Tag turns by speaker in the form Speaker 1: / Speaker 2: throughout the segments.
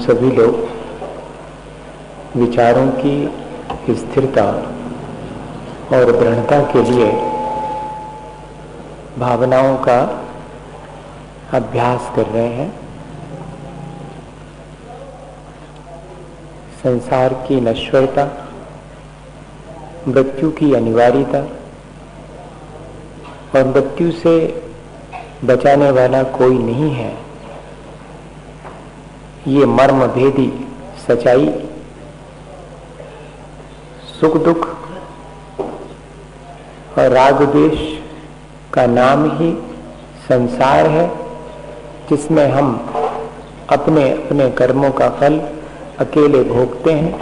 Speaker 1: सभी लोग विचारों की स्थिरता और दृढ़ता के लिए भावनाओं का अभ्यास कर रहे हैं। संसार की नश्वरता, मृत्यु की अनिवार्यता और मृत्यु से बचाने वाला कोई नहीं है, ये मर्म भेदी सच्चाई सुख दुख और राग द्वेष का नाम ही संसार है, जिसमें हम अपने अपने कर्मों का फल अकेले भोगते हैं।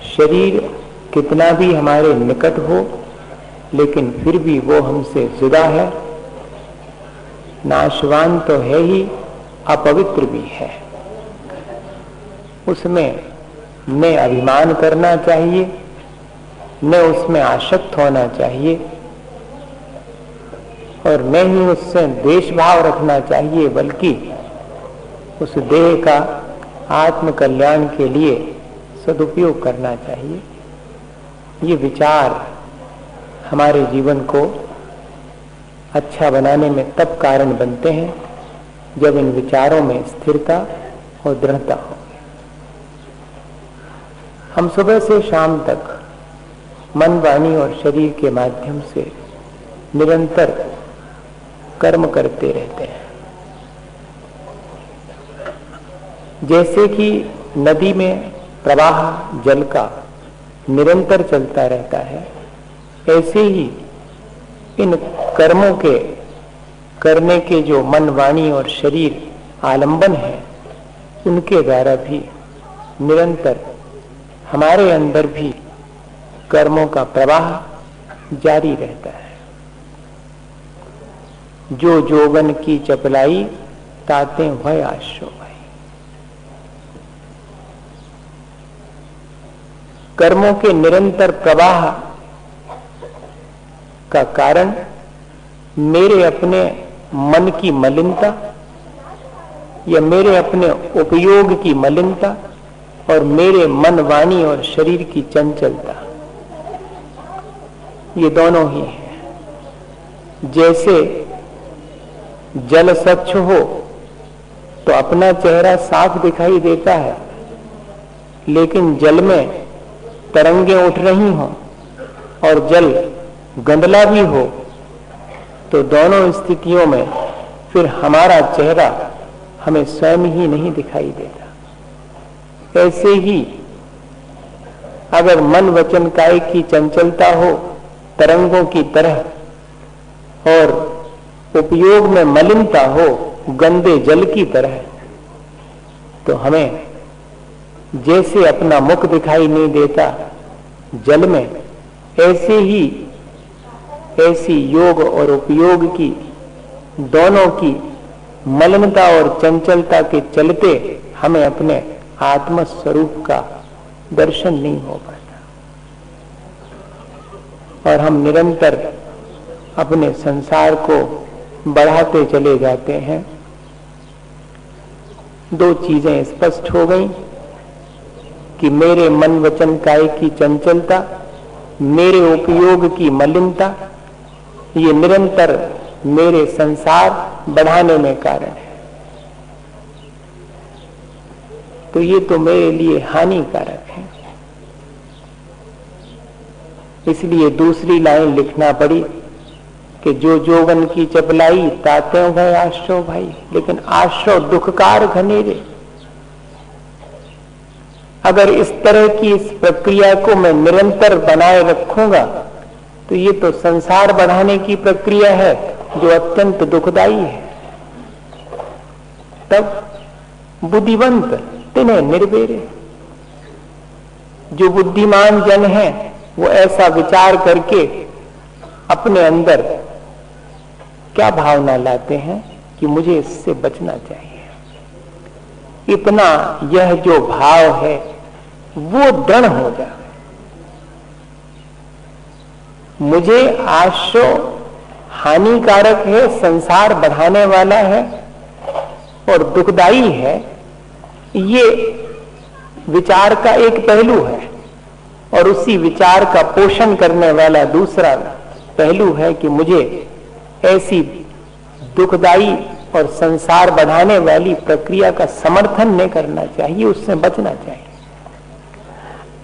Speaker 1: शरीर कितना भी हमारे निकट हो, लेकिन फिर भी वो हमसे जुदा है, नाशवान तो है ही, अपवित्र भी है। उसमें न अभिमान करना चाहिए, न उसमें आसक्त होना चाहिए और न ही उससे द्वेष भाव रखना चाहिए, बल्कि उस देह का आत्म कल्याण के लिए सदुपयोग करना चाहिए। ये विचार हमारे जीवन को अच्छा बनाने में तब कारण बनते हैं जब इन विचारों में स्थिरता और दृढ़ता हो। हम सुबह से शाम तक मन, वाणी और शरीर के माध्यम से निरंतर कर्म करते रहते हैं। जैसे कि नदी में प्रवाह जल का निरंतर चलता रहता है, ऐसे ही इन कर्मों के करने के जो मन, वाणी और शरीर आलंबन है, उनके द्वारा भी निरंतर हमारे अंदर भी कर्मों का प्रवाह जारी रहता है। जो जोगन की चपलाई ताते भय आश्रो भाई। कर्मों के निरंतर प्रवाह का कारण मेरे अपने मन की मलिनता या मेरे अपने उपयोग की मलिनता और मेरे मन, वाणी और शरीर की चंचलता, ये दोनों ही है। जैसे जल स्वच्छ हो तो अपना चेहरा साफ दिखाई देता है, लेकिन जल में तरंगे उठ रही हों और जल गंदला भी हो, तो दोनों स्थितियों में फिर हमारा चेहरा हमें स्वयं ही नहीं दिखाई देता। ऐसे ही अगर मन, वचन, काय की चंचलता हो तरंगों की तरह और उपयोग में मलिनता हो गंदे जल की तरह, तो हमें जैसे अपना मुख दिखाई नहीं देता जल में, ऐसे ही ऐसी योग और उपयोग की दोनों की मलिनता और चंचलता के चलते हमें अपने आत्म स्वरूप का दर्शन नहीं हो पाता और हम निरंतर अपने संसार को बढ़ाते चले जाते हैं। दो चीजें स्पष्ट हो गई कि मेरे मन, वचन, काय की चंचलता, मेरे उपयोग की मलिनता, ये निरंतर मेरे संसार बढ़ाने में कारण है। तो ये तो मेरे लिए हानिकारक है। इसलिए दूसरी लाइन लिखना पड़ी कि जो जोगन की चपलाई ताते भय आश्रव भाई। लेकिन आश्रव दुखकार घनेरे। अगर इस तरह की इस प्रक्रिया को मैं निरंतर बनाए रखूंगा तो ये तो संसार बढ़ाने की प्रक्रिया है जो अत्यंत दुखदाई है। तब बुद्धिवंत तिन्हें निर्वेरे। जो बुद्धिमान जन हैं वो ऐसा विचार करके अपने अंदर क्या भावना लाते हैं कि मुझे इससे बचना चाहिए। इतना यह जो भाव है वो दृढ़ हो जाए। मुझे आश्रय हानिकारक है, संसार बढ़ाने वाला है और दुखदाई है, ये विचार का एक पहलू है, और उसी विचार का पोषण करने वाला दूसरा पहलू है कि मुझे ऐसी दुखदाई और संसार बढ़ाने वाली प्रक्रिया का समर्थन नहीं करना चाहिए, उससे बचना चाहिए।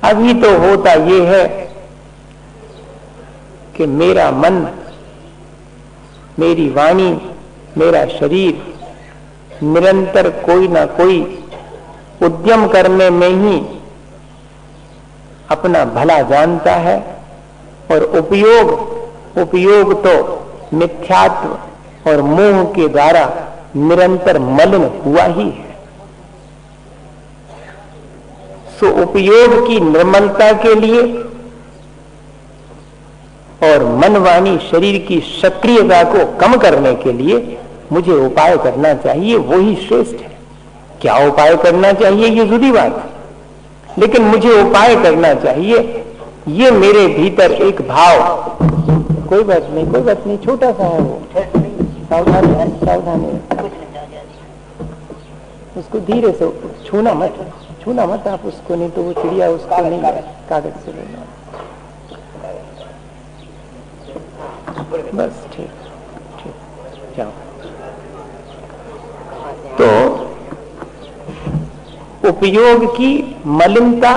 Speaker 1: अभी तो होता ये है कि मेरा मन, मेरी वाणी, मेरा शरीर निरंतर कोई ना कोई उद्यम करने में ही अपना भला जानता है, और उपयोग तो मिथ्यात्व और मोह के द्वारा निरंतर मलिन हुआ ही है। सो उपयोग की निर्मलता के लिए और मन वाणी शरीर की सक्रियता को कम करने के लिए मुझे उपाय करना चाहिए, वही श्रेष्ठ है। क्या उपाय करना चाहिए ये जुदी बात है, लेकिन मुझे उपाय करना चाहिए। ये मेरे भीतर एक भाव, कोई बात नहीं, छोटा सा है वो, सावधानी, उसको धीरे से छूना मत आप उसको, नहीं तो वो चिड़िया उसको नहीं, कागज से लेना, बस ठीक जाओ। तो उपयोग की मलिनता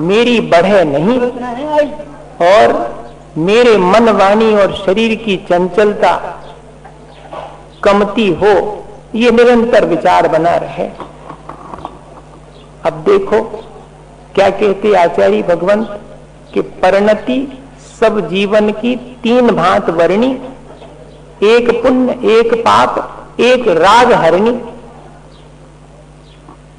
Speaker 1: मेरी बढ़े नहीं, और मेरे मन वाणी और शरीर की चंचलता कमती हो, ये निरंतर विचार बना रहे। अब देखो क्या कहते आचार्य भगवंत कि परिणति सब जीवन की 3 भांत वर्णी, एक पुण्य, एक पाप, एक राग हरणी।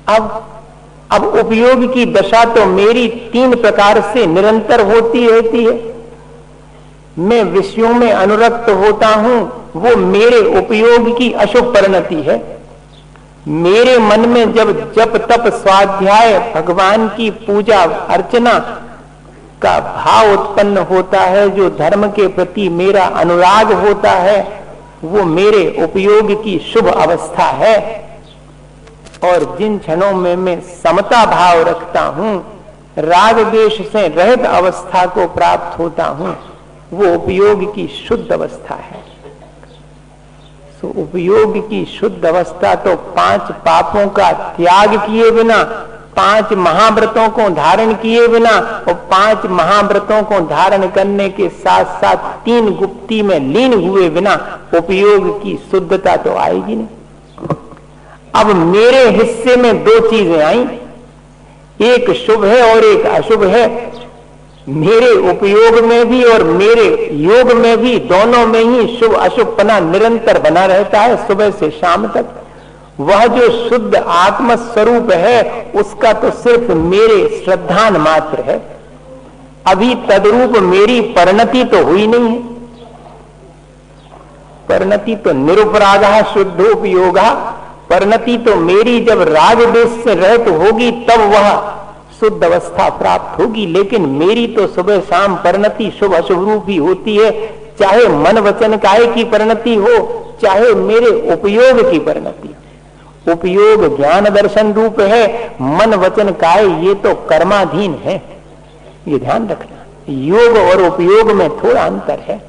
Speaker 1: अब उपयोग की दशा तो मेरी 3 प्रकार से निरंतर होती रहती है। मैं विषयों में अनुरक्त होता हूं, वो मेरे उपयोग की अशुभ परिणति है। मेरे मन में जब जप तप स्वाध्याय भगवान की पूजा अर्चना का भाव उत्पन्न होता है, जो धर्म के प्रति मेरा अनुराग होता है, वो मेरे उपयोग की शुभ अवस्था है। और जिन क्षणों में मैं समता भाव रखता हूं, राग द्वेष से रहित अवस्था को प्राप्त होता हूं, वो उपयोग की शुद्ध अवस्था है। तो उपयोग की शुद्ध अवस्था तो 5 पापों का त्याग किए बिना, 5 महाव्रतों को धारण किए बिना, और 5 महाव्रतों को धारण करने के साथ साथ 3 गुप्ती में लीन हुए बिना उपयोग की शुद्धता तो आएगी नहीं। अब मेरे हिस्से में 2 चीजें आई, एक शुभ है और एक अशुभ है। मेरे उपयोग में भी और मेरे योग में भी, दोनों में ही शुभ अशुभपना निरंतर बना रहता है सुबह से शाम तक। वह जो शुद्ध आत्म स्वरूप है, उसका तो सिर्फ मेरे श्रद्धान मात्र है। अभी तद्रूप मेरी परिणति तो हुई नहीं है। परिणति तो निरुपरागा शुद्धोपयोगा, परिणति तो मेरी जब राग देश से रहित होगी तब वह शुद्ध अवस्था प्राप्त होगी। लेकिन मेरी तो सुबह शाम परिणति शुभ अशुभ रूप ही होती है, चाहे मन वचन काय की परिणति हो, चाहे मेरे उपयोग की परिणति हो। उपयोग ज्ञान दर्शन रूप है, मन वचन काय ये तो कर्माधीन है, ये ध्यान रखना। योग और उपयोग में थोड़ा अंतर है।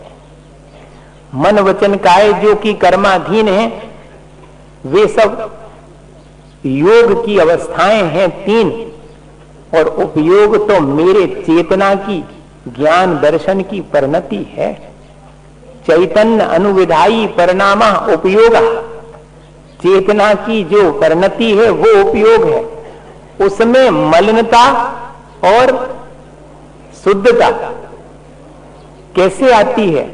Speaker 1: मन वचन काय जो कि कर्माधीन है, वे सब योग की अवस्थाएं हैं 3, और उपयोग तो मेरे चेतना की ज्ञान दर्शन की परिणति है। चैतन्य अनुविधायी परिणाम उपयोग, चेतना की जो परिणति है वो उपयोग है। उसमें मलिनता और शुद्धता कैसे आती है,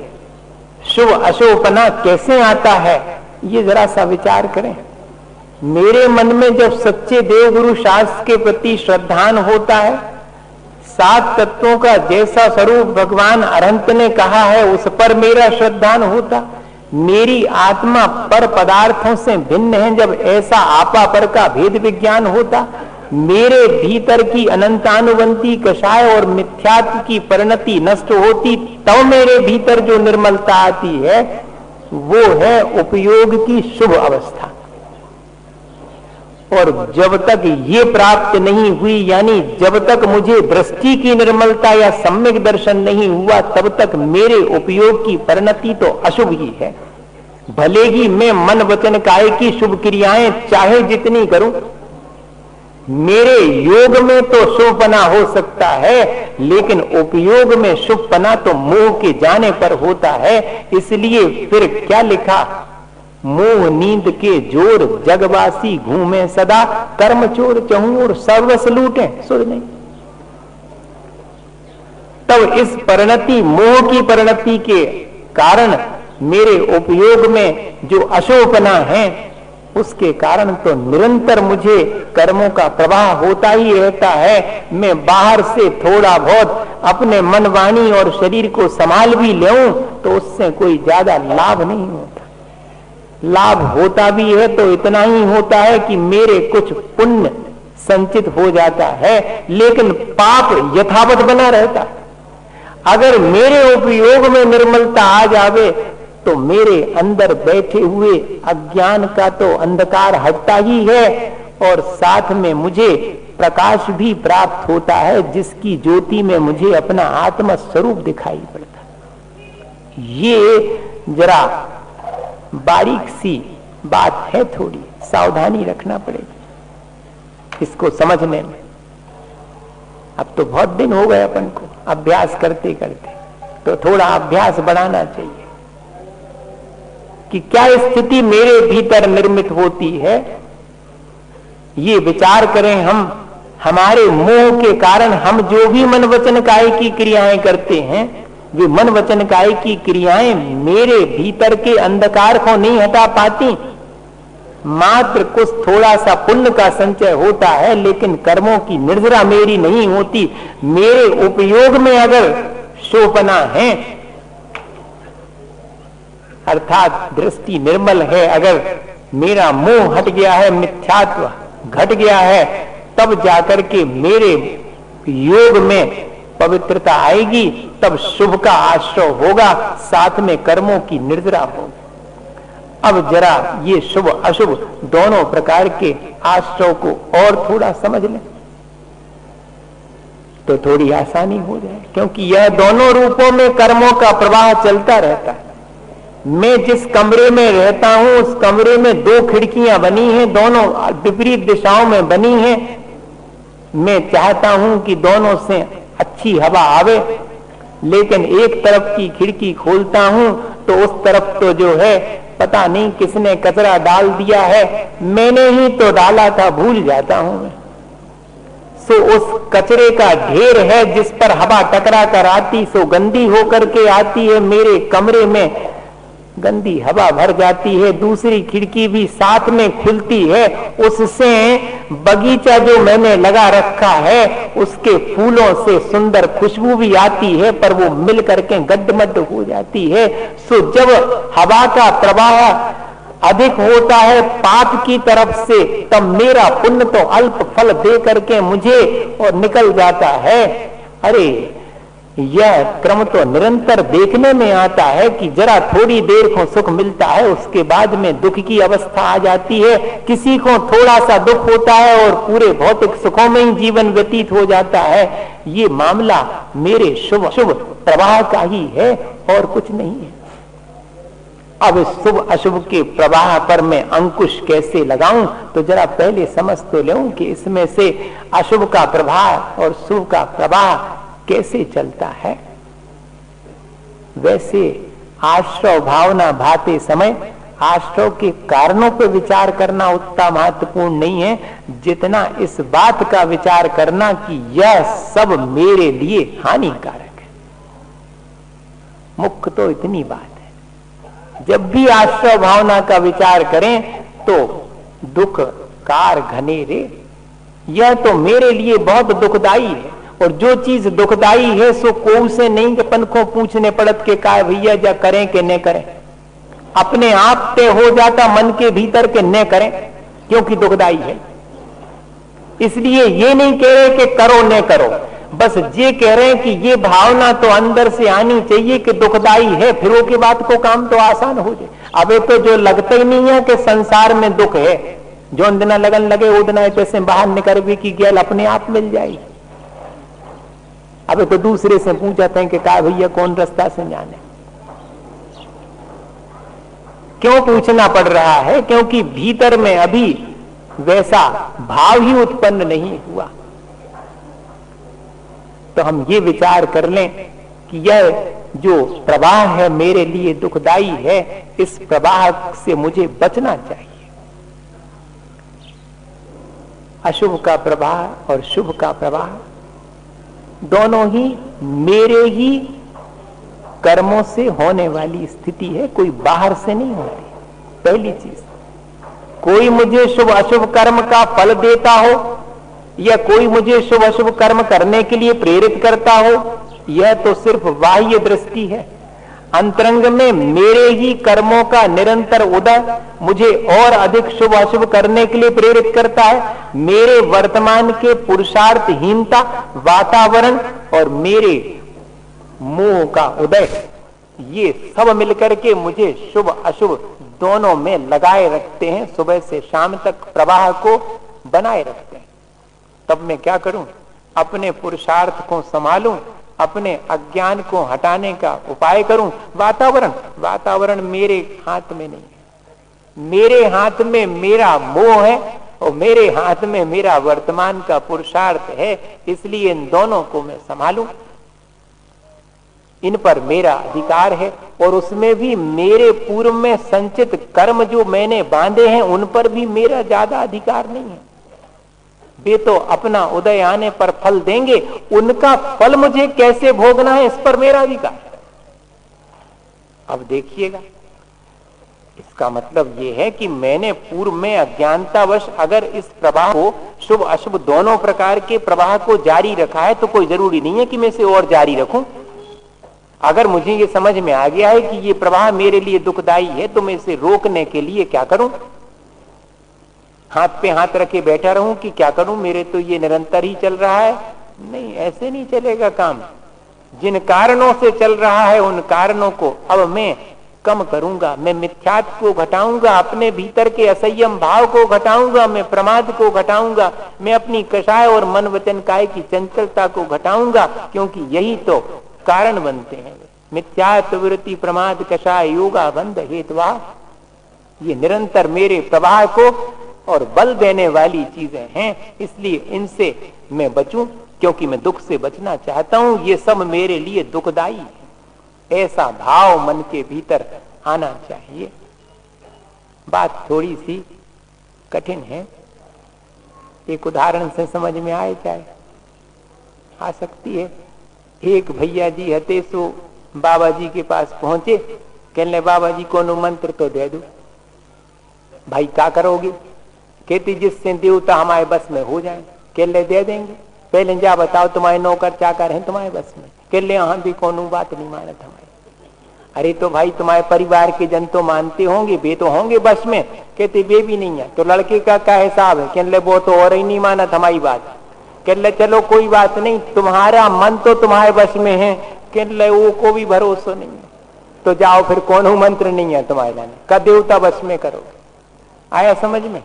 Speaker 1: शुभ अशुभपना कैसे आता है, ये जरा सा विचार करें। मेरे मन में जब सच्चे देव गुरु शास्त्र के प्रति श्रद्धान होता है, 7 तत्वों का जैसा स्वरूप भगवान अनंत ने कहा है उस पर मेरा श्रद्धान होता, मेरी आत्मा पर पदार्थों से भिन्न है जब ऐसा आपा पर का भेद विज्ञान होता, मेरे भीतर की अनंतानुबंधी कषाय और मिथ्यात्व की परिणति नष्ट होती, तब मेरे भीतर जो निर्मलता आती है वो है उपयोग की शुभ अवस्था। और जब तक ये प्राप्त नहीं हुई, यानी जब तक मुझे दृष्टि की निर्मलता या सम्यक दर्शन नहीं हुआ, तब तक मेरे उपयोग की परिणति तो अशुभ ही है। भले ही मैं मन वचन काय की शुभ क्रियाएं चाहे जितनी करूं, मेरे योग में तो शुभपना हो सकता है, लेकिन उपयोग में शुभपना तो मोह के जाने पर होता है। इसलिए फिर क्या लिखा, मोह नींद के जोर जगवासी घूमे सदा, कर्म चोर चहूं और सर्वस लूटे सुध नहीं। तब इस परिणति, मोह की परिणति के कारण मेरे उपयोग में जो अशुभपना है, उसके कारण तो निरंतर मुझे कर्मों का प्रवाह होता ही रहता है। मैं बाहर से थोड़ा बहुत अपने मन वाणी और शरीर को संभाल भी लूं तो उससे कोई ज्यादा लाभ नहीं होता। लाभ होता भी है तो इतना ही होता है कि मेरे कुछ पुण्य संचित हो जाता है, लेकिन पाप यथावत बना रहता। अगर मेरे उपयोग में निर्मलता आ जावे तो मेरे अंदर बैठे हुए अज्ञान का तो अंधकार हटता ही है, और साथ में मुझे प्रकाश भी प्राप्त होता है, जिसकी ज्योति में मुझे अपना आत्मा स्वरूप दिखाई पड़ता है। ये जरा बारीक सी बात है, थोड़ी सावधानी रखना पड़ेगी इसको समझने में। अब तो बहुत दिन हो गए अपन को अभ्यास करते करते, तो थोड़ा अभ्यास बढ़ाना चाहिए कि क्या स्थिति मेरे भीतर निर्मित होती है। ये विचार करें हम, हमारे मोह के कारण हम जो भी मन वचन काय की क्रियाएं करते हैं, वे मन वचन काय की क्रियाएं मेरे भीतर के अंधकार को नहीं हटा पाती। मात्र कुछ थोड़ा सा पुण्य का संचय होता है, लेकिन कर्मों की निर्जरा मेरी नहीं होती। मेरे उपयोग में अगर शोभना है, अर्थात दृष्टि निर्मल है, अगर मेरा मोह हट गया है, मिथ्यात्व घट गया है, तब जाकर के मेरे योग में पवित्रता आएगी, तब शुभ का आश्रय होगा, साथ में कर्मों की निर्जरा होगी। अब जरा ये शुभ अशुभ दोनों प्रकार के आश्रय को और थोड़ा समझ लें तो थोड़ी आसानी हो जाए, क्योंकि यह दोनों रूपों में कर्मों का प्रवाह चलता रहता है। मैं जिस कमरे में रहता हूं, उस कमरे में दो खिड़कियां बनी हैं, दोनों विपरीत दिशाओं में बनी हैं। मैं चाहता हूं कि दोनों से अच्छी हवा आवे, लेकिन एक तरफ की खिड़की खोलता हूं तो उस तरफ तो जो है पता नहीं किसने कचरा डाल दिया है, मैंने ही तो डाला था, भूल जाता हूं मैं। सो उस कचरे का ढेर है जिस पर हवा टकरा कर आती, सो गंदी होकर के आती है, मेरे कमरे में गंदी हवा भर जाती है। दूसरी खिड़की भी साथ में खुलती है, उससे बगीचा जो मैंने लगा रखा है उसके फूलों से सुंदर खुशबू भी आती है, पर वो मिल करके गड्ढमड्ढ हो जाती है। सो जब हवा का प्रवाह अधिक होता है पाप की तरफ से, तब मेरा पुण्य तो अल्प फल दे करके मुझे और निकल जाता है। अरे यह क्रम तो निरंतर देखने में आता है कि जरा थोड़ी देर को सुख मिलता है, उसके बाद में दुख की अवस्था आ जाती है। किसी को थोड़ा सा दुख होता है और पूरे भौतिक सुखों में ही जीवन व्यतीत हो जाता है। ये मामला मेरे शुभ शुभ प्रवाह का ही है और कुछ नहीं है। अब शुभ अशुभ के प्रवाह पर मैं अंकुश कैसे लगाऊं, तो जरा पहले समझ तो लूं कि इसमें से अशुभ का प्रवाह और शुभ का प्रवाह कैसे चलता है। वैसे आश्रय भावना भाते समय आश्रय के कारणों पर विचार करना उतना महत्वपूर्ण नहीं है, जितना इस बात का विचार करना कि यह सब मेरे लिए हानिकारक है। मुख्य तो इतनी बात है। जब भी आश्रय भावना का विचार करें तो दुख कार घनेरे, यह तो मेरे लिए बहुत दुखदाई है। और जो चीज दुखदाई है सो कोई से नहीं कि अपन को पूछने पड़त के का भैया जा करें कि न करें, अपने आप तय हो जाता मन के भीतर के न करें, क्योंकि दुखदाई है। इसलिए ये नहीं कह रहे कि करो न करो, बस ये कह रहे हैं कि ये भावना तो अंदर से आनी चाहिए कि दुखदाई है, फिर वो की बात को काम तो आसान हो जाए। अबे तो जो लगता ही नहीं है कि संसार में दुख है, जो दिन लगन लगे उतना पैसे बाहर निकल भी की गैल अपने आप मिल जाएगी। अब तो दूसरे से पूछते हैं कि का भैया कौन रास्ता से जाने। क्यों पूछना पड़ रहा है? क्योंकि भीतर में अभी वैसा भाव ही उत्पन्न नहीं हुआ। तो हम ये विचार कर लें कि यह जो प्रवाह है मेरे लिए दुखदाई है, इस प्रवाह से मुझे बचना चाहिए। अशुभ का प्रवाह और शुभ का प्रवाह दोनों ही मेरे ही कर्मों से होने वाली स्थिति है, कोई बाहर से नहीं होती। पहली चीज, कोई मुझे शुभ अशुभ कर्म का फल देता हो या कोई मुझे शुभ अशुभ कर्म करने के लिए प्रेरित करता हो, यह तो सिर्फ बाह्य दृष्टि है। अंतरंग में मेरे ही कर्मों का निरंतर उदय मुझे और अधिक शुभ अशुभ करने के लिए प्रेरित करता है। मेरे वर्तमान के पुरुषार्थहीनता, वातावरण और मेरे मोह का उदय, ये सब मिलकर के मुझे शुभ अशुभ दोनों में लगाए रखते हैं। सुबह से शाम तक प्रवाह को बनाए रखते हैं। तब मैं क्या करूं? अपने पुरुषार्थ को संभालूं, अपने अज्ञान को हटाने का उपाय करूं। वातावरण मेरे हाथ में नहीं है। मेरे हाथ में मेरा मोह है और मेरे हाथ में मेरा वर्तमान का पुरुषार्थ है। इसलिए इन दोनों को मैं संभालूं, इन पर मेरा अधिकार है। और उसमें भी मेरे पूर्व में संचित कर्म जो मैंने बांधे हैं, उन पर भी मेरा ज्यादा अधिकार नहीं है। वे तो अपना उदय आने पर फल देंगे, उनका फल मुझे कैसे भोगना है, इस पर मेरा अधिकार है। अब देखिएगा, इसका मतलब यह है कि मैंने पूर्व में अज्ञानतावश अगर इस प्रवाह को, शुभ अशुभ दोनों प्रकार के प्रवाह को जारी रखा है, तो कोई जरूरी नहीं है कि मैं इसे और जारी रखूं। अगर मुझे ये समझ में आ गया है कि ये प्रवाह मेरे लिए दुखदाई है, तो मैं इसे रोकने के लिए क्या करूं? हाथ पे हाथ रखे बैठा रहूं कि क्या करूं, मेरे तो ये निरंतर ही चल रहा है? नहीं, ऐसे नहीं चलेगा काम। जिन कारणों से चल रहा है उन कारणों को अब मैं कम करूंगा, मैं मिथ्यात्व को घटाऊंगा, अपने भीतर के असंयम भाव को घटाऊंगा, मैं प्रमाद को घटाऊंगा, मैं अपनी कषाय और मन वचन काय की चंचलता को घटाऊंगा, क्योंकि यही तो कारण बनते हैं। मिथ्यात्व वृत्ति प्रमाद कषाय योगा बंध हेतवा, ये निरंतर मेरे प्रवाह को और बल देने वाली चीजें हैं। इसलिए इनसे मैं बचूं, क्योंकि मैं दुख से बचना चाहता हूं। ये सब मेरे लिए दुखदाई है, ऐसा भाव मन के भीतर आना चाहिए। बात थोड़ी सी कठिन है, एक उदाहरण से समझ में आए चाहे आ सकती है। एक भैया जी हते सो बाबा जी के पास पहुंचे, कहने बाबा जी को मंत्र तो दे दो। भाई क्या करोगे? कहती जिससे देवता हमारे बस में हो जाए। कहले दे देंगे, पहले जा बताओ तुम्हारे नौकर चाकर हैं तुम्हारे बस में? कहले हम भी कोनो बात नहीं मानत हमारी। अरे तो भाई तुम्हारे परिवार के जन तो मानते होंगे, वे तो होंगे बस में। कहते वे भी नहीं है। तो लड़के का क्या हिसाब है? कहले वो तो और ही नहीं मानत हमारी बात। कहले चलो कोई बात नहीं, तुम्हारा मन तो तुम्हारे बस में है। कहले वो को भी भरोसा नहीं है, तो जाओ फिर कोनो मंत्र नहीं है तुम्हारे लाने का, देवता बस में करोगे। आया समझ में?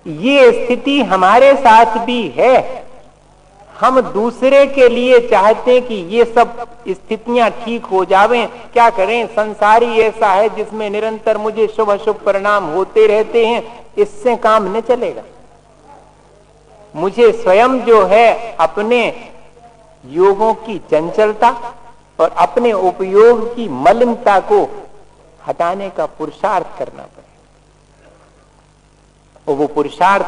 Speaker 1: ये स्थिति हमारे साथ भी है। हम दूसरे के लिए चाहते हैं कि ये सब स्थितियां ठीक हो जावें। क्या करें? संसार ही ऐसा है जिसमें निरंतर मुझे शुभ अशुभ परिणाम होते रहते हैं। इससे काम नहीं चलेगा। मुझे स्वयं जो है अपने योगों की चंचलता और अपने उपयोग की मलिनता को हटाने का पुरुषार्थ करना पड़ेगा। और वो पुरुषार्थ,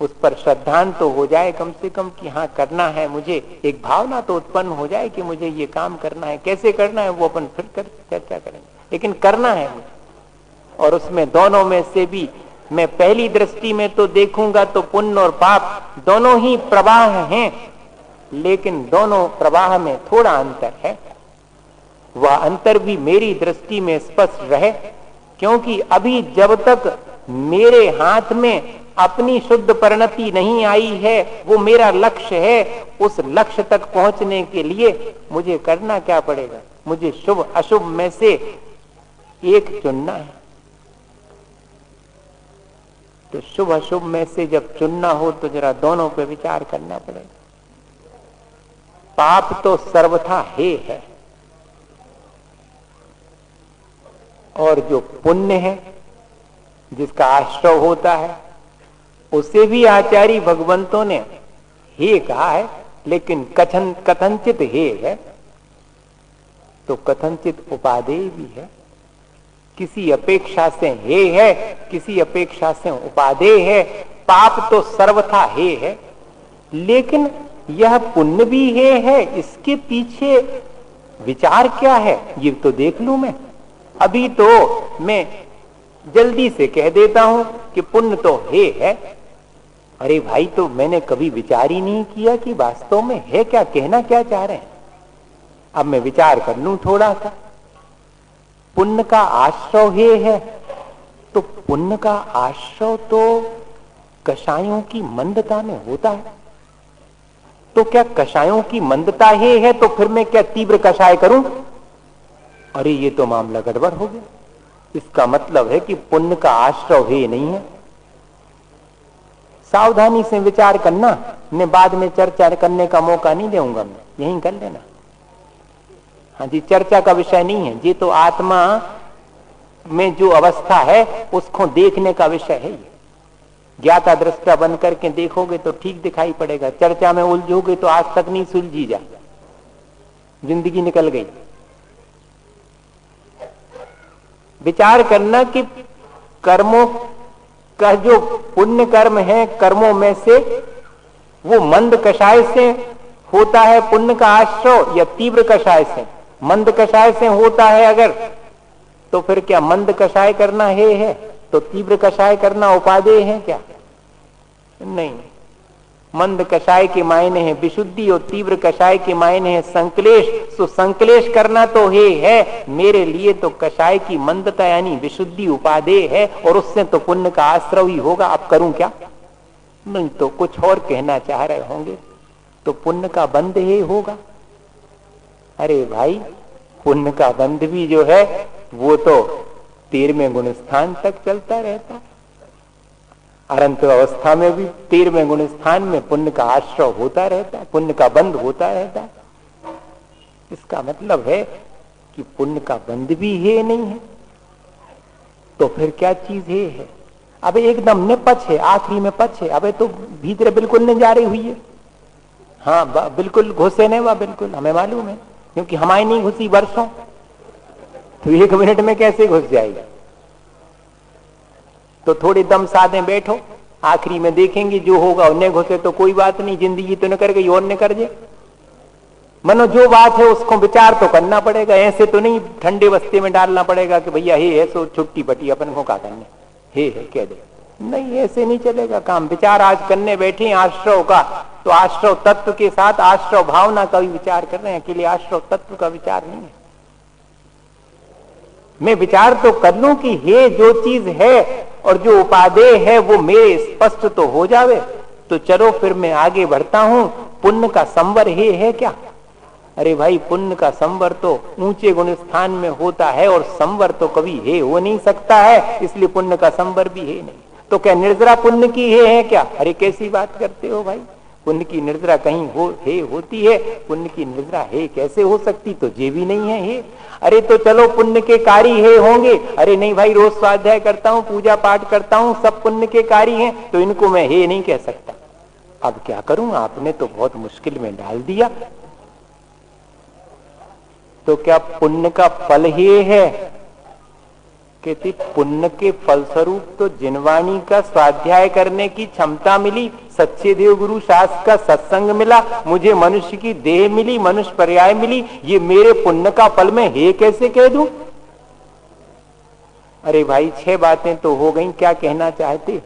Speaker 1: उस पर श्रद्धान तो हो जाए कम से कम कि हाँ करना है मुझे। एक भावना तो उत्पन्न हो जाए कि मुझे ये काम करना है। कैसे करना है वो अपन फिर चर्चा करेंगे, लेकिन करना है मुझे। और उसमें दोनों में से भी मैं पहली दृष्टि में तो देखूंगा तो पुण्य और पाप दोनों ही प्रवाह हैं, लेकिन दोनों प्रवाह में थोड़ा अंतर है। वह अंतर भी मेरी दृष्टि में स्पष्ट रहे, क्योंकि अभी जब तक मेरे हाथ में अपनी शुद्ध परिणति नहीं आई है, वो मेरा लक्ष्य है। उस लक्ष्य तक पहुंचने के लिए मुझे करना क्या पड़ेगा? मुझे शुभ अशुभ में से एक चुनना है। तो शुभ अशुभ में से जब चुनना हो तो जरा दोनों पे विचार करना पड़ेगा। पाप तो सर्वथा हे है, और जो पुण्य है जिसका आश्रय होता है उसे भी आचार्य भगवंतों ने हे कहा है, लेकिन कथनचित हे है तो कथनचित उपादेय भी है। किसी अपेक्षा से हे है, किसी अपेक्षा से उपादेय है। पाप तो सर्वथा हे है, लेकिन यह पुण्य भी हे है, इसके पीछे विचार क्या है ये तो देख लूं मैं। अभी तो मैं जल्दी से कह देता हूं कि पुण्य तो हे है। अरे भाई, तो मैंने कभी विचार ही नहीं किया कि वास्तव में है क्या, कहना क्या चाह रहे हैं। अब मैं विचार कर लूं थोड़ा सा। पुण्य का आश्रय हे है, तो पुण्य का आश्रय तो कषायों की मंदता में होता है। तो क्या कषायों की मंदता हे है तो फिर मैं क्या तीव्र कषाय करूं? अरे ये तो मामला गड़बड़ हो गया। इसका मतलब है कि पुण्य का आश्रय हे नहीं है। सावधानी से विचार करना, मैं बाद में चर्चा करने का मौका नहीं दूंगा, मैं यहीं कर लेना। हाँ जी, चर्चा का विषय नहीं है, ये तो आत्मा में जो अवस्था है उसको देखने का विषय है। ये ज्ञाता दृष्टा बन करके देखोगे तो ठीक दिखाई पड़ेगा। चर्चा में उलझोगे तो आज तक नहीं सुलझी जा, जिंदगी निकल गई। विचार करना कि कर्मों का जो पुण्य कर्म है, कर्मों में से वो मंद कषाय से होता है पुण्य का आश्रय या तीव्र कषाय से? मंद कषाय से होता है अगर, तो फिर क्या मंद कषाय करना है तो तीव्र कषाय करना उपादेय है क्या? नहीं। मंद कषाय के मायने है विशुद्धि और तीव्र कषाय के मायने है संक्लेश। तो संक्लेश करना तो है, मेरे लिए तो कषाय की मंदता यानी विशुद्धि उपादेय है, और उससे तो पुण्य का आश्रय ही होगा। अब करूं क्या? नहीं तो कुछ और कहना चाह रहे होंगे, तो पुण्य का बंध ही होगा। अरे भाई, पुण्य का बंध भी जो है वो तो 13वें गुण स्थान तक चलता रहता है। अनंत अवस्था में भी 13वें गुण स्थान में पुण्य का आश्रय होता रहता है, पुण्य का बंध होता रहता है। इसका मतलब है कि पुण्य का बंध भी है नहीं है, तो फिर क्या चीज है? अब एकदम ने पछ है, आखिरी में पछ है। अब तो भीतर बिल्कुल नहीं जा रही हुई है। हाँ बिल्कुल घुसे नहीं, वह बिल्कुल हमें मालूम है, क्योंकि हमारी नहीं घुसी वर्षों, तो 1 मिनट में कैसे घुस जाएगा? तो थोड़े दम साधे बैठो, आखिरी में देखेंगे जो होगा। उन्हें घुसे तो कोई बात नहीं, जिंदगी तो न कर गई और न कर जे। मनो जो बात है उसको विचार तो करना पड़ेगा, ऐसे तो नहीं ठंडे बस्ते में डालना पड़ेगा कि भैया हे है सो छुट्टी बटी अपन को क्या करने, हे है कह दे। नहीं, ऐसे नहीं चलेगा काम। विचार आज करने बैठे आश्रय का, तो आश्रय तत्व के साथ आश्रय भावना का भी विचार कर रहे हैं, अकेले आश्रय तत्व का विचार नहीं है। मैं विचार तो कर लूं कि हे जो चीज है और जो उपादेय है वो मेरे स्पष्ट तो हो जावे, तो चलो फिर मैं आगे बढ़ता हूं। पुण्य का संवर हे है क्या? अरे भाई, पुण्य का संवर तो ऊंचे गुण स्थान में होता है, और संवर तो कभी हे हो नहीं सकता है, इसलिए पुण्य का संवर भी है नहीं। तो क्या निर्जरा पुण्य की है क्या? अरे कैसी बात करते हो भाई, पुण्य की निर्जरा कहीं हे होती है? पुण्य की निर्जरा हे कैसे हो सकती? तो ये भी नहीं है हे। अरे तो चलो पुण्य के कार्य हे होंगे। अरे नहीं भाई, रोज स्वाध्याय करता हूँ, पूजा पाठ करता हूँ, सब पुण्य के कार्य हैं, तो इनको मैं हे नहीं कह सकता। अब क्या करूं, आपने तो बहुत मुश्किल में डाल दिया। तो क्या पुण्य का फल ही है? कहती पुण्य के फलस्वरूप तो जिनवाणी का स्वाध्याय करने की क्षमता मिली, सच्चे देव गुरु शास्त्र का सत्संग मिला, मुझे मनुष्य की देह मिली, मनुष्य पर्याय मिली, ये मेरे पुण्य का फल में हे कैसे कह दूं? अरे भाई, 6 बातें तो हो गई, क्या कहना चाहते?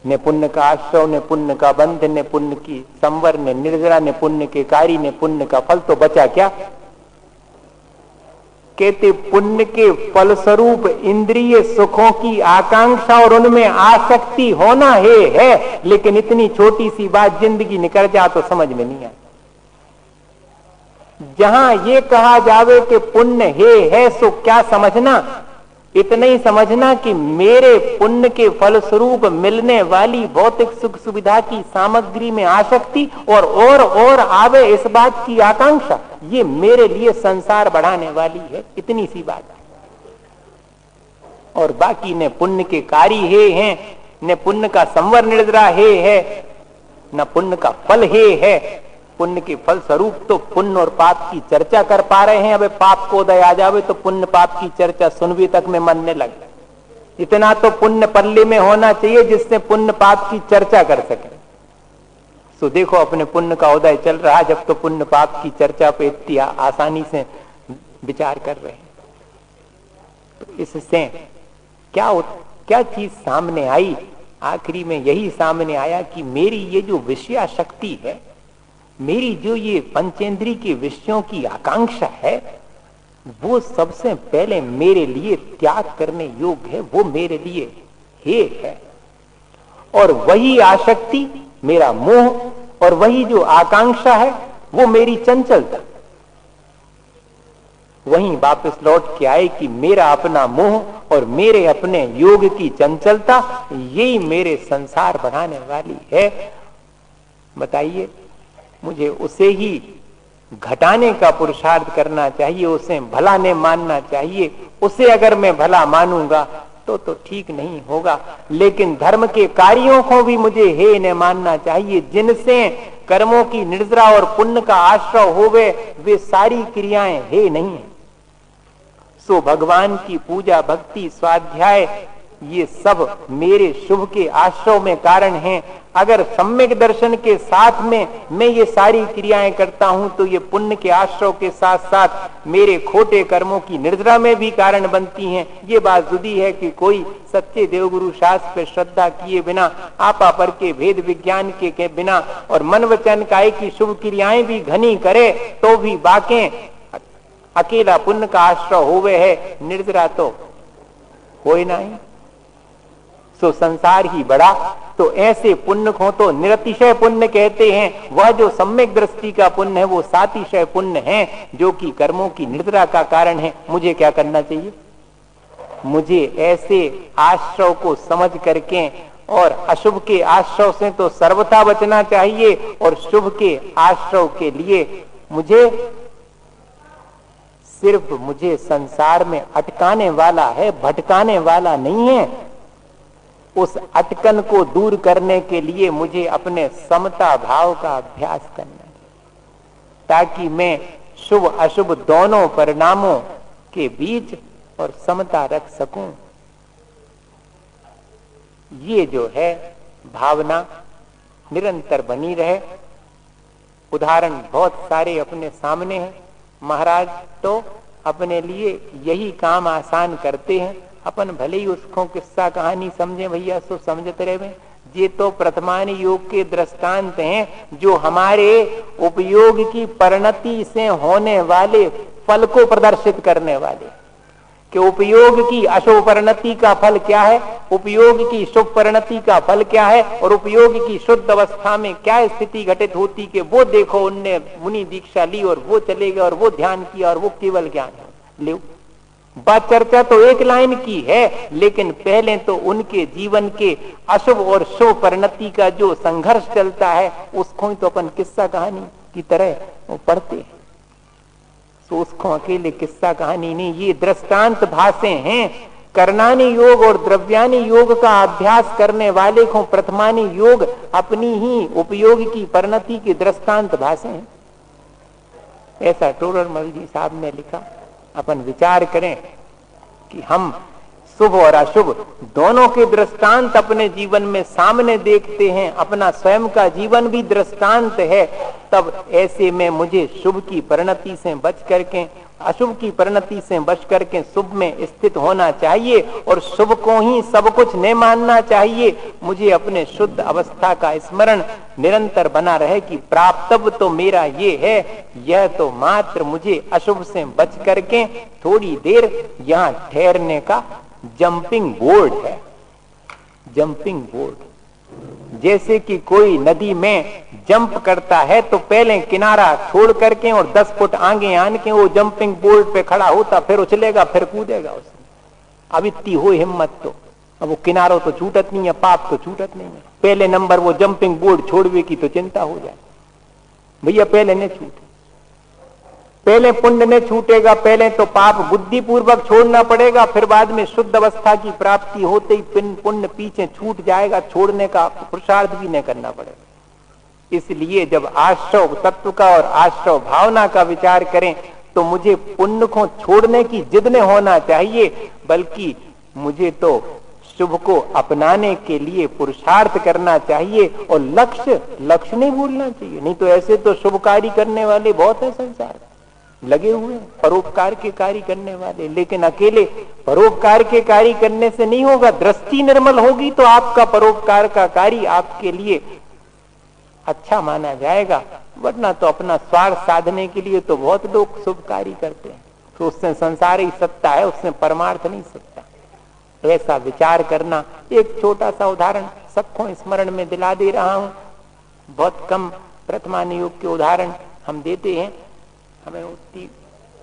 Speaker 1: ने पुण्य का आश्रय, ने पुण्य का बंध, ने पुण्य की संवर, ने निर्जरा, ने पुण्य के कार्य, ने पुण्य का फल, तो बचा क्या? कहते पुण्य के फलस्वरूप इंद्रिय सुखों की आकांक्षा और उनमें आसक्ति होना है, लेकिन इतनी छोटी सी बात जिंदगी निकल जा तो समझ में नहीं आए। जहां ये कहा जावे कि पुण्य है सो क्या समझना इतना ही समझना कि मेरे पुण्य के फलस्वरूप मिलने वाली भौतिक सुख सुविधा की सामग्री में आसक्ति और आवे इस बात की आकांक्षा, ये मेरे लिए संसार बढ़ाने वाली है। इतनी सी बात है। और बाकी ने पुण्य के कार्य हैं, न पुण्य का संवर निर्जरा है, न पुण्य का फल है। पुण्य के फल स्वरूप तो पुण्य और पाप की चर्चा कर पा रहे हैं। अब पाप को उदय आ जावे तो पुण्य पाप की चर्चा सुनवी तक में मनने लगे। इतना तो पुण्य पल्ले में होना चाहिए जिससे पुण्य पाप की चर्चा कर सके। तो देखो अपने पुण्य का उदय चल रहा है, जब तो पुण्य पाप की चर्चा पे इतनी आसानी से विचार कर रहे हैं। तो इससे क्या चीज सामने आई? आखिरी में यही सामने आया कि मेरी ये जो विषया शक्ति है, मेरी जो ये पंचेंद्री के विषयों की आकांक्षा है, वो सबसे पहले मेरे लिए त्याग करने योग्य है, वो मेरे लिए हे है। और वही आसक्ति मेरा मोह, और वही जो आकांक्षा है वो मेरी चंचलता। वहीं वापस लौट के आए कि मेरा अपना मोह और मेरे अपने योग की चंचलता, यही मेरे संसार बढ़ाने वाली है। बताइए, मुझे उसे ही घटाने का पुरुषार्थ करना चाहिए, उसे भला नहीं मानना चाहिए। उसे अगर मैं भला मानूंगा तो ठीक नहीं होगा। लेकिन धर्म के कार्यों को भी मुझे हे न मानना चाहिए, जिनसे कर्मों की निर्जरा और पुण्य का आश्रय होवे, वे सारी क्रियाएं हे नहीं है। सो भगवान की पूजा, भक्ति, स्वाध्याय, ये सब मेरे शुभ के आश्रय में कारण हैं। अगर सम्यक दर्शन के साथ में मैं ये सारी क्रियाएं करता हूं तो ये पुण्य के आश्रय के साथ साथ मेरे खोटे कर्मों की निर्जरा में भी कारण बनती हैं। ये बात जुदी है कि कोई सच्चे देवगुरु शास्त्र पर श्रद्धा किए बिना, आपा पर के भेद विज्ञान के बिना और मन वचन काय की शुभ क्रियाएं भी घनी करे तो भी बाके अकेला पुण्य का आश्रय होवे है, निर्जरा तो कोई नहीं। सो संसार ही बड़ा। तो ऐसे पुण्य को तो निरतिशय पुण्य कहते हैं। वह जो सम्यक दृष्टि का पुण्य है वो सातिशय पुण्य है, जो कि कर्मों की निर्जरा का कारण है। मुझे क्या करना चाहिए? मुझे ऐसे आश्रय को समझ करके और अशुभ के आश्रय से तो सर्वथा बचना चाहिए, और शुभ के आश्रय के लिए मुझे संसार में अटकाने वाला है, भटकाने वाला नहीं है। उस अटकन को दूर करने के लिए मुझे अपने समता भाव का अभ्यास करना है, ताकि मैं शुभ अशुभ दोनों परिणामों के बीच और समता रख सकूं। ये जो है भावना निरंतर बनी रहे। उदाहरण बहुत सारे अपने सामने हैं। महाराज तो अपने लिए यही काम आसान करते हैं। अपन भले ही उसको किस्सा कहानी समझे भैया, सो समझते रहे। ये तो प्रथमान योग के दृष्टांत हैं, जो हमारे उपयोग की परिणति से होने वाले फल को प्रदर्शित करने वाले। कि उपयोग की अशुभ परिणति का फल क्या है, उपयोग की शुभ परिणति का फल क्या है, और उपयोग की शुद्ध अवस्था में क्या स्थिति घटित होती कि वो देखो, उनने मुनि दीक्षा ली और वो चले गए और वो ध्यान किया और वो केवल ज्ञान ले। बात चर्चा तो एक लाइन की है, लेकिन पहले तो उनके जीवन के अशुभ और शुभ परिणति का जो संघर्ष चलता है उसको ही तो अपन किस्सा कहानी की तरह पढ़ते हैं। तो उसको अकेले किस्सा कहानी नहीं, ये दृष्टांत भाषे हैं। कर्णानी योग और द्रव्यानी योग का अभ्यास करने वाले को प्रथमानी योग अपनी ही उपयोग की परिणति के दृष्टांत भाषे हैं। ऐसा टोडरमल जी साहब ने लिखा। अपन विचार करें कि हम शुभ और अशुभ दोनों के दृष्टांत अपने जीवन में सामने देखते हैं, अपना स्वयं का जीवन भी दृष्टांत है। तब ऐसे में मुझे शुभ की परिणति से बच करके अशुभ की परिणति से बच करके शुभ में स्थित होना चाहिए, और शुभ को ही सब कुछ नहीं मानना चाहिए। मुझे अपने शुद्ध अवस्था का स्मरण निरंतर बना रहे कि प्राप्तव्य तो मेरा ये है, यह तो मात्र मुझे अशुभ से बच करके थोड़ी देर यहाँ ठहरने का जंपिंग बोर्ड है। जंपिंग बोर्ड जैसे कि कोई नदी में जंप करता है तो पहले किनारा छोड़ करके और 10 फुट आगे आन के वो जंपिंग बोर्ड पे खड़ा होता, फिर उछलेगा, फिर कूदेगा उसमें। अब इतनी हो हिम्मत तो अब वो किनारों तो छूटत नहीं है, पाप तो छूटत नहीं है। पहले नंबर वो जंपिंग बोर्ड छोड़वे की तो चिंता हो जाए। भैया पहले नहीं छूटे, पहले पुण्य नहीं छूटेगा, पहले तो पाप बुद्धिपूर्वक छोड़ना पड़ेगा, फिर बाद में शुद्ध अवस्था की प्राप्ति होते ही पुण्य पीछे छूट जाएगा, छोड़ने का पुरुषार्थ भी नहीं करना पड़ेगा। इसलिए जब आश्रव तत्व का और आश्रव भावना का विचार करें तो मुझे पुण्य को छोड़ने की जिद नहीं होना चाहिए, बल्कि मुझे तो शुभ को अपनाने के लिए पुरुषार्थ करना चाहिए और लक्ष्य नहीं भूलना चाहिए। नहीं तो ऐसे तो शुभ कार्य करने वाले बहुत है संसार लगे हुए, परोपकार के कार्य करने वाले, लेकिन अकेले परोपकार के कार्य करने से नहीं होगा। दृष्टि निर्मल होगी तो आपका परोपकार का कार्य आपके लिए अच्छा माना जाएगा, वरना तो अपना स्वार्थ साधने के लिए तो बहुत लोग शुभ कार्य करते हैं, तो उससे संसार ही सत्ता है, उससे परमार्थ नहीं सत्ता। ऐसा विचार करना। एक छोटा सा उदाहरण सबको स्मरण में दिला दे रहा हूं, बहुत कम प्रथमान योग के उदाहरण हम देते हैं, हमें उतनी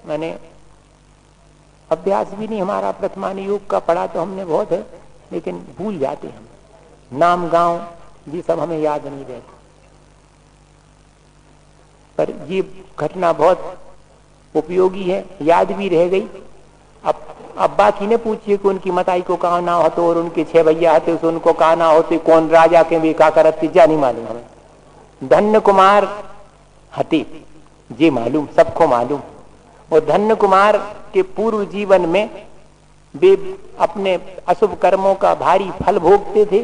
Speaker 1: मैंने अभ्यास भी नहीं हमारा प्रथमान योग का, पढ़ा तो हमने बहुत है लेकिन भूल जाते हम, नाम गांव ये सब हमें याद नहीं रहता। पर ये घटना बहुत उपयोगी है, याद भी रह गई। अब बाकी ने पूछिए कि उनकी मताई को कहा ना होते और उनके 6 भैया होते, उनको कहा ना होते, कौन राजा के भी का करती जा नहीं मालूम हमें। धन्य कुमार हते ये मालूम, सबको मालूम। और धन्य कुमार के पूर्व जीवन में वे अपने अशुभ कर्मों का भारी फल भोगते थे,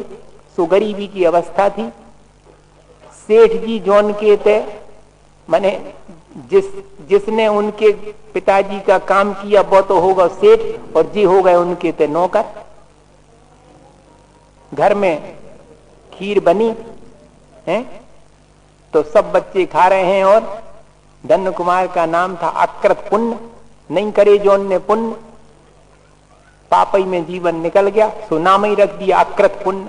Speaker 1: सो गरीबी की अवस्था थी। सेठ जी जौन के थे, माने जिसने उनके पिताजी का काम किया वो तो होगा सेठ, और जी हो गए उनके थे नौकर। घर में खीर बनी है तो सब बच्चे खा रहे हैं, और धन्य कुमार का नाम था अकृत पुण्य, नहीं करे जौन ने पुण्य, पापई में जीवन निकल गया, सो नाम ही रख दिया अकृत पुण्य।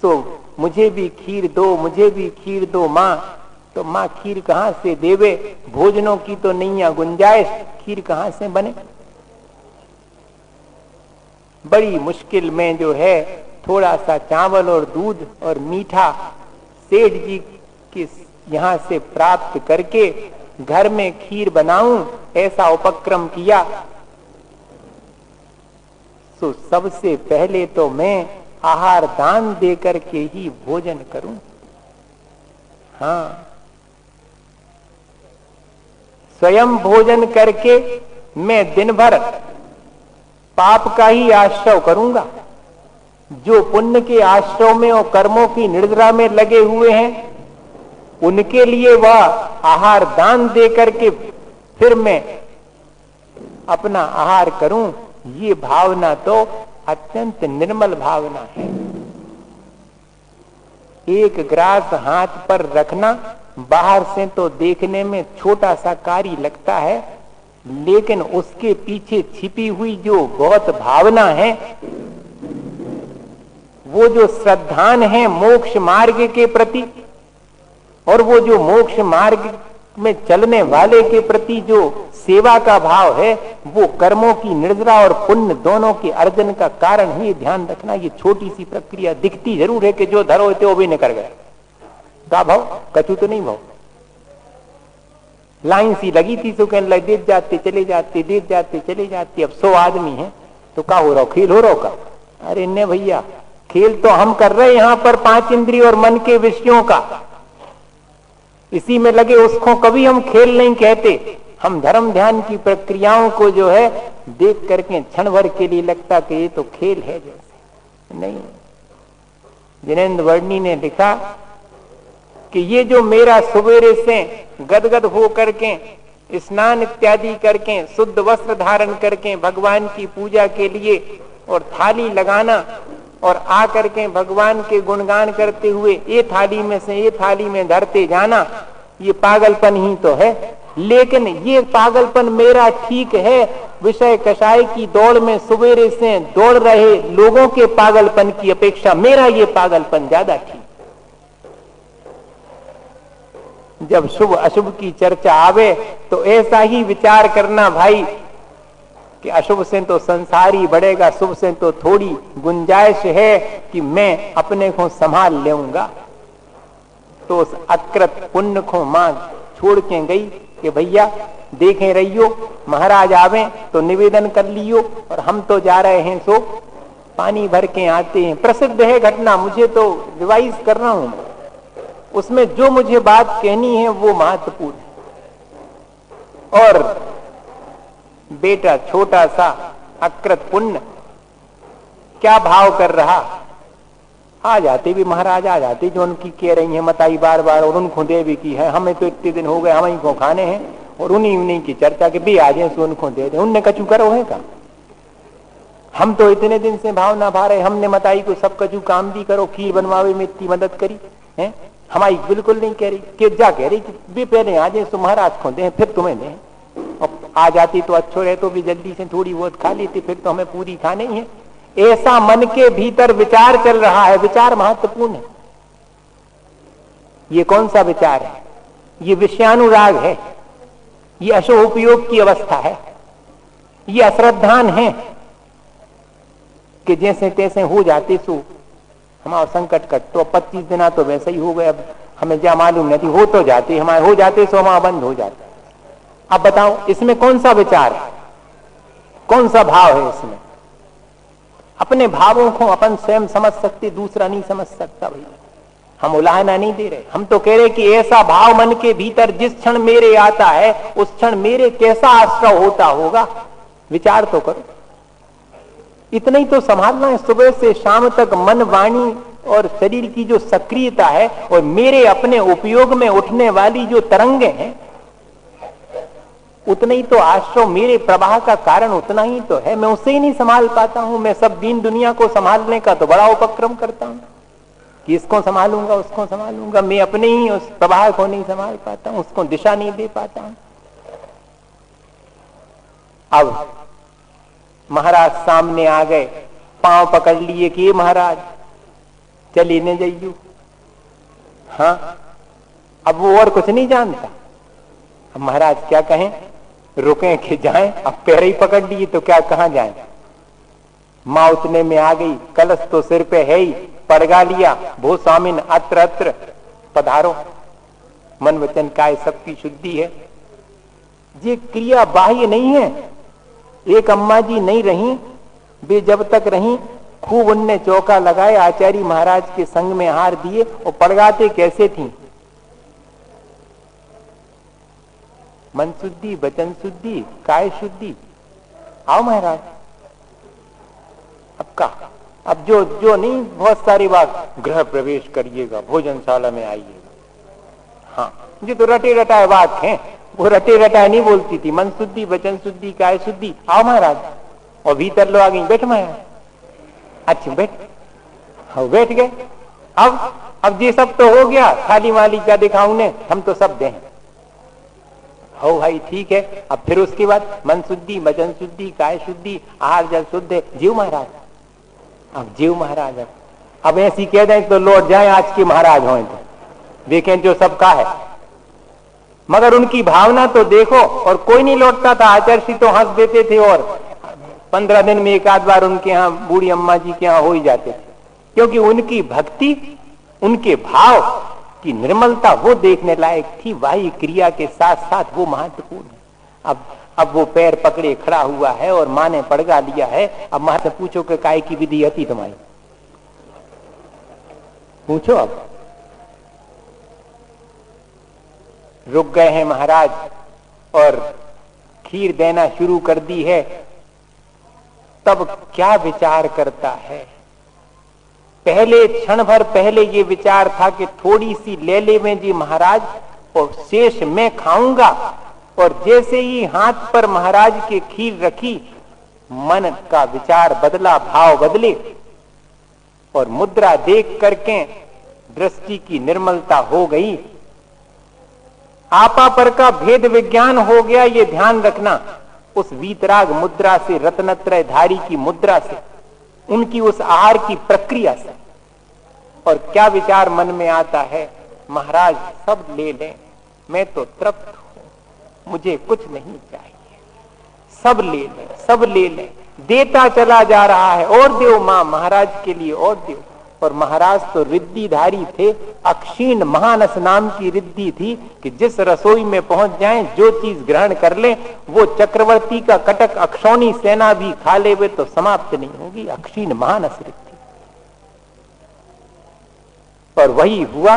Speaker 1: सो मुझे भी खीर दो, मुझे भी खीर दो माँ, तो माँ खीर कहां से देवे, भोजनों की तो नहीं है गुंजाइश, खीर कहां से बने। बड़ी मुश्किल में जो है थोड़ा सा चावल और दूध और मीठा सेठ जी के यहां से प्राप्त करके घर में खीर बनाऊं, ऐसा उपक्रम किया। तो सबसे पहले तो मैं आहार दान देकर के ही भोजन करूं। हाँ, स्वयं भोजन करके मैं दिन भर पाप का ही आश्रव करूंगा। जो पुण्य के आश्रव में और कर्मों की निर्जरा में लगे हुए हैं, उनके लिए वह आहार दान दे करके फिर मैं अपना आहार करूं, ये भावना तो अत्यंत निर्मल भावना है। एक ग्रास हाथ पर रखना बाहर से तो देखने में छोटा सा कार्य लगता है, लेकिन उसके पीछे छिपी हुई जो बहुत भावना है, वो जो श्रद्धान है मोक्ष मार्ग के प्रति, और वो जो मोक्ष मार्ग में चलने वाले के प्रति जो सेवा का भाव है, वो कर्मों की निर्जरा और पुण्य दोनों के अर्जन का कारण ही। ध्यान रखना, ये छोटी सी प्रक्रिया दिखती जरूर है कि जो धरो थे वो भी निकल गया, का भाव कचू तो नहीं भाव, लाइन सी लगी थी तो कहने लगे देख जाते चले जाते, देख जाते चले जाते। अब 100 आदमी है तो का हो रहा हो, खेल हो रहा का? अरे ने भैया, खेल तो हम कर रहे हैं यहाँ पर 5 इंद्रिय और मन के विषयों का, इसी में लगे, उसको कभी हम खेल नहीं कहते। हम धर्म ध्यान की प्रक्रियाओं को जो है देख करके क्षण भर के लिए लगता कि ये तो खेल है, जैसे नहीं। जिनेन्द्र वर्णी ने लिखा कि ये जो मेरा सवेरे से गदगद हो करके स्नान इत्यादि करके शुद्ध वस्त्र धारण करके भगवान की पूजा के लिए और थाली लगाना और आ करके भगवान के गुणगान करते हुए ये थाली में से ये थाली में धरते जाना, ये पागलपन ही तो है। लेकिन ये पागलपन मेरा ठीक है, विषय कषाय की दौड़ में सवेरे से दौड़ रहे लोगों के पागलपन की अपेक्षा मेरा ये पागलपन ज्यादा ठीक। जब शुभ अशुभ की चर्चा आवे तो ऐसा ही विचार करना भाई कि अशुभ से तो संसार ही बढ़ेगा, शुभ से तो थोड़ी गुंजाइश है कि मैं अपने को संभाल लेऊंगा। तो उस अकृत पुण्य को मां छोड़ के गई कि भैया देखें रहियो, महाराज आवे तो निवेदन कर लियो, और हम तो जा रहे हैं सो पानी भर के आते हैं। प्रसिद्ध है घटना, मुझे तो रिवाइज कर रहा हूं, उसमें जो मुझे बात कहनी है वो महत्वपूर्ण है। और बेटा छोटा सा अकृत पुण्य क्या भाव कर रहा, आ जाते भी महाराज, आ जाते जो उनकी कह रही है मताई बार बार, और उनको दे भी की है, हमें तो इतने दिन हो गए हम ही को खाने हैं, और उन्हीं की चर्चा के भी आ जाए सो उनको दे दे। उनने कचू करो है का, हम तो इतने दिन से भाव ना भा रहे, हमने मताई को सब कचू काम भी करो, खीर बनवावे में इतनी मदद करी है, हमारी बिल्कुल नहीं कह रही कि जा कह रही कि भी पहले आ जाए सो महाराज को दे फिर तुम्हें दें। और आ जाती तो अच्छो रहे, तो भी जल्दी से थोड़ी बहुत खा लेती, फिर तो हमें पूरी खानी है। ऐसा मन के भीतर विचार चल रहा है। विचार महत्वपूर्ण है। ये कौन सा विचार है? ये विषयानुराग है, ये अशुभ उपयोग की अवस्था है, ये अश्रद्धान है कि जैसे तैसे हो जाते सो हमारा संकट कट, तो 25 दिन तो वैसे ही हो गए, अब हमें क्या मालूम नहीं थी, हो तो जाते हमारे, हो जाते सो हमारा बंद हो जाता। अब बताओ इसमें कौन सा विचार है, कौन सा भाव है इसमें? अपने भावों को अपन स्वयं समझ सकते, दूसरा नहीं समझ सकता। भैया हम उलाहना नहीं दे रहे, हम तो कह रहे कि ऐसा भाव मन के भीतर जिस क्षण मेरे आता है उस क्षण मेरे कैसा आश्रय होता होगा, विचार तो करो। इतना ही तो संभालना है। सुबह से शाम तक मन, वाणी और शरीर की जो सक्रियता है और मेरे अपने उपयोग में उठने वाली जो तरंगे हैं, उतना ही तो आश्रय, मेरे प्रवाह का कारण उतना ही तो है। मैं उसे ही नहीं संभाल पाता हूं। मैं सब दीन दुनिया को संभालने का तो बड़ा उपक्रम करता हूं कि इसको संभालूंगा, उसको संभालूंगा, मैं अपने ही उस प्रवाह को नहीं संभाल पाता हूं, उसको दिशा नहीं दे पाता हूं। अब महाराज सामने आ गए, पांव पकड़ लिए कि ये महाराज चलिए न जाइयो। हाँ, अब वो और कुछ नहीं जानता। अब महाराज क्या कहें, रुके कि जाएं? अब पैर ही पकड़ लिए तो क्या, कहां जाएं? मां उतने में आ गई, कलश तो सिर पे है ही, पड़गा लिया, भो स्वामिन अत्र अत्र पधारो, मन वचन काय सबकी शुद्धि है। ये क्रिया बाह्य नहीं है। एक अम्मा जी नहीं रही, वे जब तक रही खूब उनने चौका लगाए, आचार्य महाराज के संग में हार दिए, और पड़गाते कैसे थी? मन शुद्धि, वचन शुद्धि, काय शुद्धि। आओ महाराज, अब का, अब जो नहीं, बहुत सारी बात, गृह प्रवेश करिएगा, भोजनशाला में आइएगा। हाँ, ये तो रटे रटाए बात है, वो रटे रटाए नहीं बोलती थी। मन शुद्धि, वचन शुद्धि, काय शुद्धि। आओ महाराज, और भीतर लो आ गई, बैठ महाराज। अच्छा बैठ, हाँ बैठ गए। अब ये सब तो हो गया, थाली वाली क्या दिखाऊं ने, हम तो सब दें। हो भाई ठीक है। अब फिर उसके बाद मन शुद्धि, वचन शुद्धि, काय शुद्धि, आहार जल शुद्ध है, जीव महाराज। अब जीव महाराज, अब ऐसी कह दें तो लौट जाए आज के महाराज हों तो देखें जो सबका है, मगर उनकी भावना तो देखो। और कोई नहीं लौटता था, आचार्य तो हंस देते थे, और 15 दिन में एक आध बार उनके यहाँ बूढ़ी अम्मा जी के यहाँ हो ही जाते थे, क्योंकि उनकी भक्ति, उनके भाव की निर्मलता वो देखने लायक थी। वाही क्रिया के साथ साथ वो महत्वपूर्ण है। अब वो पैर पकड़े खड़ा हुआ है और माँ ने पड़गा लिया है। अब माँ से पूछो कि काय की विधि હતી तुम्हारी, पूछो। अब रुक गए हैं महाराज और खीर देना शुरू कर दी है। तब क्या विचार करता है? पहले क्षण भर पहले ये विचार था कि थोड़ी सी ले ले में जी महाराज, और शेष मैं खाऊंगा। और जैसे ही हाथ पर महाराज के खीर रखी, मन का विचार बदला, भाव बदले, और मुद्रा देख करके दृष्टि की निर्मलता हो गई। आपा पर का भेद विज्ञान हो गया। ये ध्यान रखना, उस वीतराग मुद्रा से, रत्नत्रय धारी की मुद्रा से, उनकी उस आहार की प्रक्रिया से। और क्या विचार मन में आता है? महाराज सब ले लें, मैं तो तृप्त हूं, मुझे कुछ नहीं चाहिए। सब ले ले, सब ले ले, देता चला जा रहा है। और दो मां, महाराज के लिए और दो। और महाराज तो रिद्धिधारी थे, अक्षीण महानस नाम की रिद्धि थी कि जिस रसोई में पहुंच जाएं, जो चीज ग्रहण कर ले, वो चक्रवर्ती का कटक अक्षौणी सेना भी खा ले वे तो समाप्त नहीं होगी। अक्षीण महानस रिद्धि। और वही हुआ।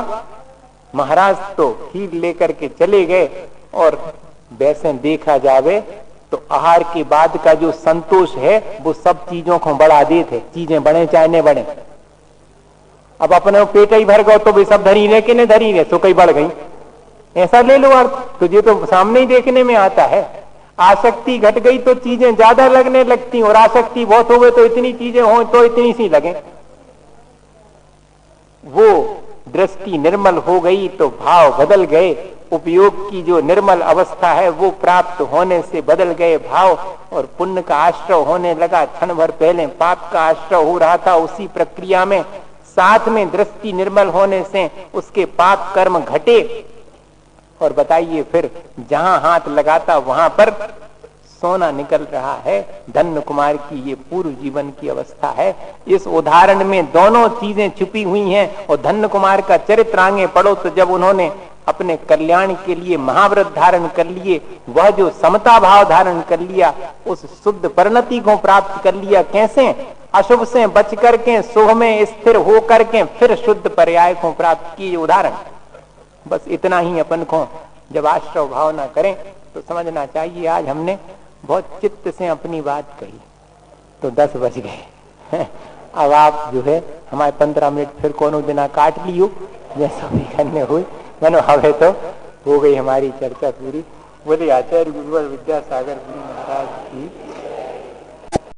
Speaker 1: महाराज तो खीर लेकर के चले गए। और वैसे देखा जावे तो आहार के बाद का जो संतोष है वो सब चीजों को बढ़ा देते, चीजें बढ़े चाहे न बढ़े। अब अपने पेट ही भर गए तो भी सब धरी रहे कि नहीं धरी रहे, तो कई बढ़ गई, ऐसा ले लो अर्थ। तुझे तो सामने ही देखने में आता है। आसक्ति घट गई तो चीजें ज्यादा लगने लगती, और आसक्ति बहुत हो गई तो इतनी चीजें हो तो इतनी सी लगे। वो दृष्टि निर्मल हो गई तो भाव बदल गए। उपयोग की जो निर्मल अवस्था है वो प्राप्त होने से बदल गए भाव, और पुण्य का आश्रय होने लगा। क्षण भर पहले पाप का आश्रय हो रहा था, उसी प्रक्रिया में साथ में दृष्टि निर्मल होने से उसके पाप कर्म घटे। और बताइए फिर जहां हाथ लगाता वहां पर सोना निकल रहा है। धन्य कुमार की ये पूर्व जीवन की अवस्था है। इस उदाहरण में दोनों चीजें छुपी हुई हैं। और धन्य कुमार का चरित्र आगे पढ़ो तो जब उन्होंने अपने कल्याण के लिए महाव्रत धारण कर लिए, वह जो समता भाव धारण कर लिया, उस शुद्ध परिणति को प्राप्त कर लिया। कैसे? अशुभ से बच करके शुभ में स्थिर हो करके फिर शुद्ध पर्याय को प्राप्त किए। उदाहरण बस इतना ही अपन को जब आश्रय भावना करें तो समझना चाहिए। आज हमने बहुत चित्त से अपनी बात कही तो 10 बज गए। अब आप जो है हमारे 15 मिनट फिर कोनो दिना काट लियो, जैसा भी करने हुई मैंने हवे तो हो गई हमारी चर्चा पूरी। बोले आचार्य गुरुवर विद्यासागर महाराज की